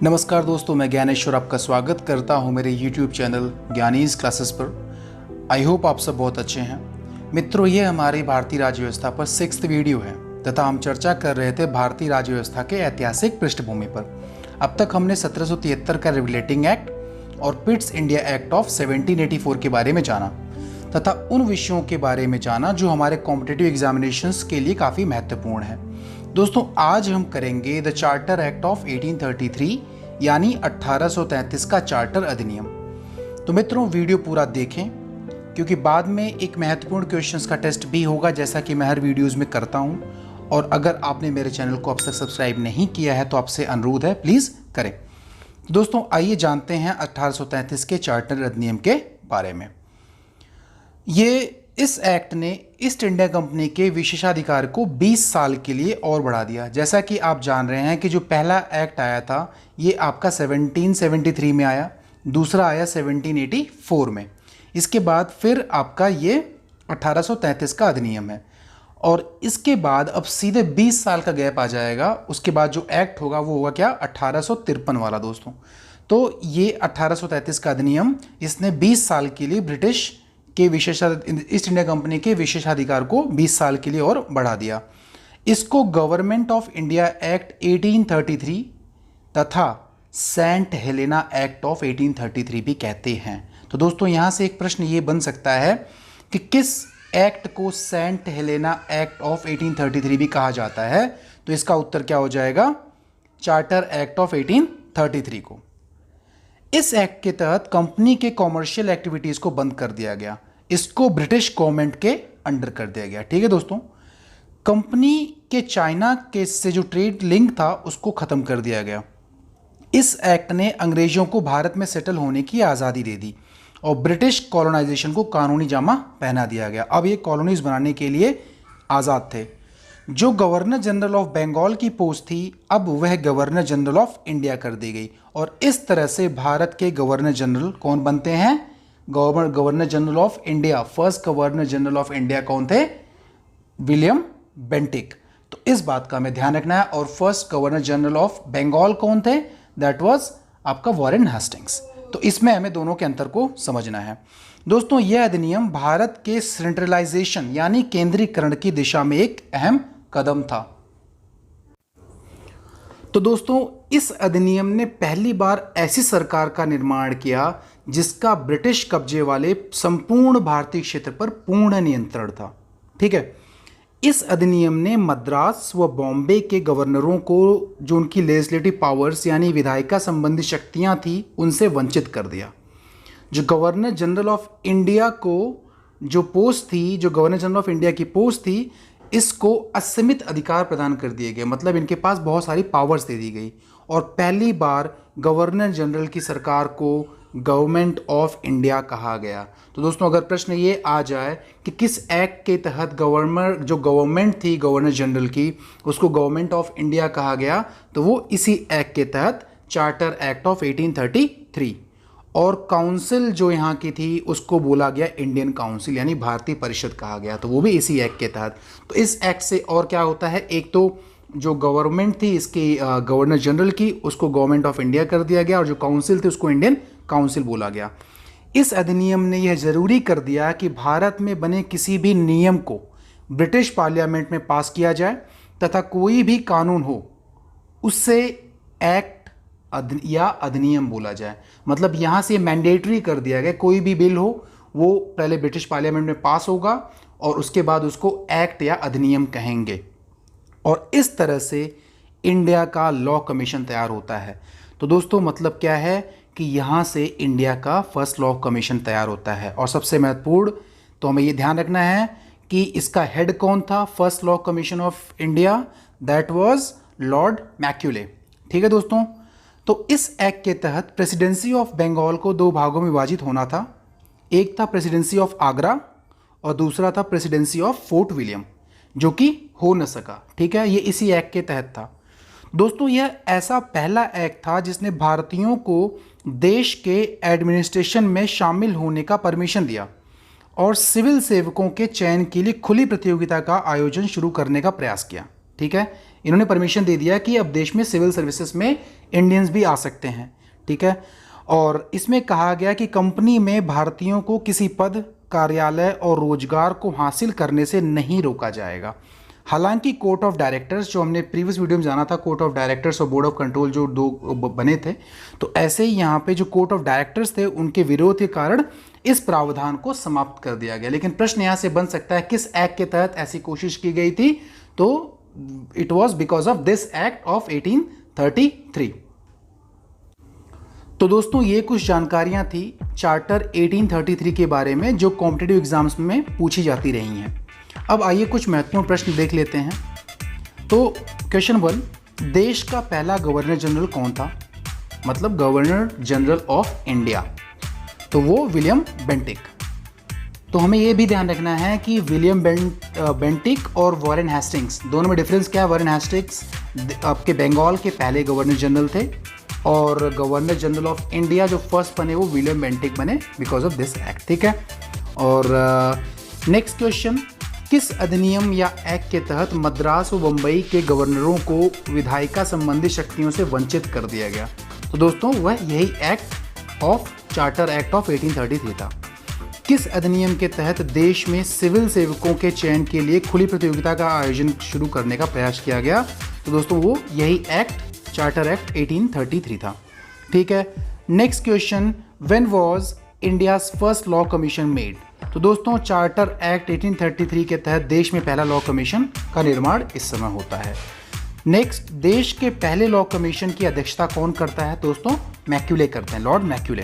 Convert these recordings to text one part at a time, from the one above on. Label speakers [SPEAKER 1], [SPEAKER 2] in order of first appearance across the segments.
[SPEAKER 1] नमस्कार दोस्तों, मैं ज्ञानेश्वर आपका स्वागत करता हूं मेरे YouTube चैनल ज्ञानीज क्लासेस पर। आई होप आप सब बहुत अच्छे हैं। मित्रों, ये हमारी भारतीय राज्य व्यवस्था पर 6th वीडियो है तथा हम चर्चा कर रहे थे भारतीय राज्य व्यवस्था के ऐतिहासिक पृष्ठभूमि पर। अब तक हमने 1773 का रेगुलेटिंग एक्ट और पिट्स इंडिया एक्ट ऑफ 1784 के बारे में जाना तथा उन विषयों के बारे में जाना जो हमारे कॉम्पिटिटिव एग्जामिनेशंस के लिए काफ़ी महत्वपूर्ण है। दोस्तों, आज हम करेंगे द चार्टर एक्ट ऑफ 1833 यानी 1833 का चार्टर अधिनियम। तो मित्रों, वीडियो पूरा देखें क्योंकि बाद में एक महत्वपूर्ण क्वेश्चंस का टेस्ट भी होगा, जैसा कि मैं हर वीडियोज़ में करता हूं। और अगर आपने मेरे चैनल को अब तक सब्सक्राइब नहीं किया है तो आपसे अनुरोध है, प्लीज़ करें। दोस्तों, आइए जानते हैं 1833 के चार्टर अधिनियम के बारे में। इस एक्ट ने ईस्ट इंडिया कंपनी के विशेषाधिकार को 20 साल के लिए और बढ़ा दिया। जैसा कि आप जान रहे हैं कि जो पहला एक्ट आया था ये आपका 1773 में आया, दूसरा आया 1784 में। इसके बाद फिर आपका ये 1833 का अधिनियम है और इसके बाद अब सीधे 20 साल का गैप आ जाएगा। उसके बाद जो एक्ट होगा वो होगा क्या, 1853 वाला। दोस्तों, तो ये 1833 का अधिनियम इसने 20 साल के लिए ब्रिटिश के ईस्ट इंडिया कंपनी के विशेषाधिकार को 20 साल के लिए और बढ़ा दिया। इसको गवर्नमेंट ऑफ इंडिया एक्ट 1833 तथा सेंट हेलेना एक्ट ऑफ 1833 भी कहते हैं। तो दोस्तों, यहाँ से एक प्रश्न ये बन सकता है कि किस एक्ट को सेंट हेलेना एक्ट ऑफ 1833 भी कहा जाता है। तो इसका उत्तर क्या हो जाएगा, चार्टर एक्ट ऑफ 1833 को। इस एक्ट के तहत कंपनी के कॉमर्शियल एक्टिविटीज को बंद कर दिया गया, इसको ब्रिटिश गवर्नमेंट के अंडर कर दिया गया। ठीक है दोस्तों, कंपनी के चाइना के से जो ट्रेड लिंक था उसको खत्म कर दिया गया। इस एक्ट ने अंग्रेजों को भारत में सेटल होने की आज़ादी दे दी और ब्रिटिश कॉलोनाइजेशन को कानूनी जामा पहना दिया गया। अब ये कॉलोनीज बनाने के लिए आज़ाद थे। जो गवर्नर जनरल ऑफ बंगाल की पोस्ट थी, अब वह गवर्नर जनरल ऑफ इंडिया कर दी गई और इस तरह से भारत के गवर्नर जनरल कौन बनते हैं, governor general of India. First governor general of India कौन थे, विलियम बेंटिक। तो इस बात का हमें ध्यान रखना है। और first governor general of Bengal कौन थे, दैट वाज आपका वॉरेन हेस्टिंग्स। तो इसमें हमें दोनों के अंतर को समझना है। दोस्तों, यह अधिनियम भारत के सेंट्रलाइजेशन यानी केंद्रीकरण की दिशा में एक अहम कदम था। तो दोस्तों, इस अधिनियम ने पहली बार ऐसी सरकार का निर्माण किया जिसका ब्रिटिश कब्जे वाले संपूर्ण भारतीय क्षेत्र पर पूर्ण नियंत्रण था। ठीक है, इस अधिनियम ने मद्रास व बॉम्बे के गवर्नरों को जो उनकी लेजिस्लेटिव पावर्स यानी विधायिका संबंधी शक्तियां थी उनसे वंचित कर दिया। जो गवर्नर जनरल ऑफ इंडिया को जो पोस्ट थी, जो गवर्नर जनरल ऑफ इंडिया की पोस्ट थी, इसको असीमित अधिकार प्रदान कर दिए गए। मतलब इनके पास बहुत सारी पावर्स दे दी गई और पहली बार गवर्नर जनरल की सरकार को गवर्नमेंट ऑफ इंडिया कहा गया। तो दोस्तों, अगर प्रश्न ये आ जाए कि किस एक्ट के तहत जो गवर्नमेंट थी गवर्नर जनरल की, उसको गवर्नमेंट ऑफ इंडिया कहा गया, तो वो इसी एक्ट के तहत चार्टर एक्ट ऑफ 1833। और काउंसिल जो यहाँ की थी उसको बोला गया इंडियन काउंसिल यानी भारतीय परिषद कहा गया, तो वो भी इसी एक्ट के तहत। तो इस एक्ट से और क्या होता है, एक तो जो गवर्नमेंट थी इसकी गवर्नर जनरल की, उसको गवर्नमेंट ऑफ इंडिया कर दिया गया और जो काउंसिल थी उसको इंडियन काउंसिल बोला गया। इस अधिनियम ने यह जरूरी कर दिया कि भारत में बने किसी भी नियम को ब्रिटिश पार्लियामेंट में पास किया जाए तथा कोई भी कानून हो उससे एक्ट या अधिनियम बोला जाए। मतलब यहाँ से मैंडेटरी कर दिया गया, कोई भी बिल हो वो पहले ब्रिटिश पार्लियामेंट में पास होगा और उसके बाद उसको एक्ट या अधिनियम कहेंगे। और इस तरह से इंडिया का लॉ कमीशन तैयार होता है। तो दोस्तों, मतलब क्या है कि यहाँ से इंडिया का फर्स्ट लॉ कमीशन तैयार होता है। और सबसे महत्वपूर्ण तो हमें ये ध्यान रखना है कि इसका हेड कौन था, first law commission of India, that was Lord Macaulay. ठीक है दोस्तों, तो इस एक्ट के तहत प्रेसिडेंसी ऑफ बंगाल को 2 भागों में विभाजित होना था। एक था प्रेसिडेंसी ऑफ आगरा और दूसरा था प्रेसिडेंसी ऑफ फोर्ट विलियम, जो कि हो न सका। ठीक है, ये इसी एक्ट के तहत था। दोस्तों, यह ऐसा पहला एक्ट था जिसने भारतीयों को देश के एडमिनिस्ट्रेशन में शामिल होने का परमिशन दिया और सिविल सेवकों के चयन के लिए खुली प्रतियोगिता का आयोजन शुरू करने का प्रयास किया। ठीक है, इन्होंने परमिशन दे दिया कि अब देश में सिविल सर्विसेज में इंडियंस भी आ सकते हैं, ठीक है। और इसमें कहा गया कि कंपनी में भारतीयों को किसी पद, कार्यालय और रोजगार को हासिल करने से नहीं रोका जाएगा। हालांकि कोर्ट ऑफ डायरेक्टर्स, जो हमने प्रीवियस वीडियो में जाना था, कोर्ट ऑफ डायरेक्टर्स और बोर्ड ऑफ कंट्रोल जो दो बने थे, तो ऐसे ही यहाँ पे जो कोर्ट ऑफ डायरेक्टर्स थे उनके विरोध के कारण इस प्रावधान को समाप्त कर दिया गया। लेकिन प्रश्न यहाँ से बन सकता है किस एक्ट के तहत ऐसी कोशिश की गई थी, तो it was because of this act of 1833। तो दोस्तों ये कुछ जानकारियां थी चार्टर 1833 के बारे में जो कॉम्पिटिटिव एग्जाम्स में पूछी जाती रही हैं। अब आइए कुछ महत्वपूर्ण प्रश्न देख लेते हैं। तो क्वेश्चन 1, देश का पहला गवर्नर जनरल कौन था? मतलब गवर्नर जनरल ऑफ इंडिया, तो वो विलियम बेंटिक। तो हमें ये भी ध्यान रखना है कि विलियम बेंटिक और वॉरेन हेस्टिंग्स, दोनों में डिफरेंस क्या है। वॉरेन हेस्टिंग्स आपके बंगाल के पहले गवर्नर जनरल थे और गवर्नर जनरल ऑफ इंडिया जो फर्स्ट बने वो विलियम बेंटिक बने बिकॉज ऑफ दिस एक्ट, ठीक है। और नेक्स्ट क्वेश्चन, किस अधिनियम या एक्ट के तहत मद्रास व बम्बई के गवर्नरों को विधायिका संबंधी शक्तियों से वंचित कर दिया गया? तो दोस्तों वह यही act of charter act of 1833 था। किस अधिनियम के तहत देश में सिविल सेवकों के चयन के लिए खुली प्रतियोगिता का आयोजन शुरू करने का प्रयास किया गया? तो दोस्तों वो यही एक्ट चार्टर एक्ट 1833 था, ठीक है। Next question, when was India's first law commission made? तो दोस्तों चार्टर एक्ट 1833 के तहत देश में पहला लॉ कमीशन का निर्माण इस समय होता है। नेक्स्ट, देश के पहले लॉ कमीशन की अध्यक्षता कौन करता है? दोस्तों मैक्यूले करते हैं, लॉर्ड मैक्यूले।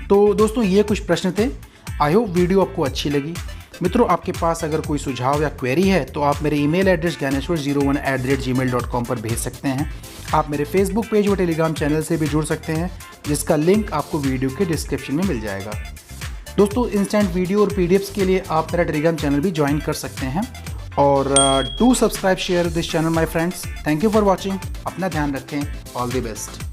[SPEAKER 1] तो दोस्तों ये कुछ प्रश्न थे। आई होप वीडियो आपको अच्छी लगी। मित्रों आपके पास अगर कोई सुझाव या क्वेरी है तो आप मेरे ईमेल एड्रेस gyaneshwar01@gmail.com पर भेज सकते हैं। आप मेरे फेसबुक पेज और टेलीग्राम चैनल से भी जुड़ सकते हैं जिसका लिंक आपको वीडियो के डिस्क्रिप्शन में मिल जाएगा। दोस्तों इंस्टेंट वीडियो और पीडीएफ्स के लिए आप मेरा टेलीग्राम चैनल भी ज्वाइन कर सकते हैं। और do subscribe share this channel my friends. Thank you for watching. अपना ध्यान रखें। All the best.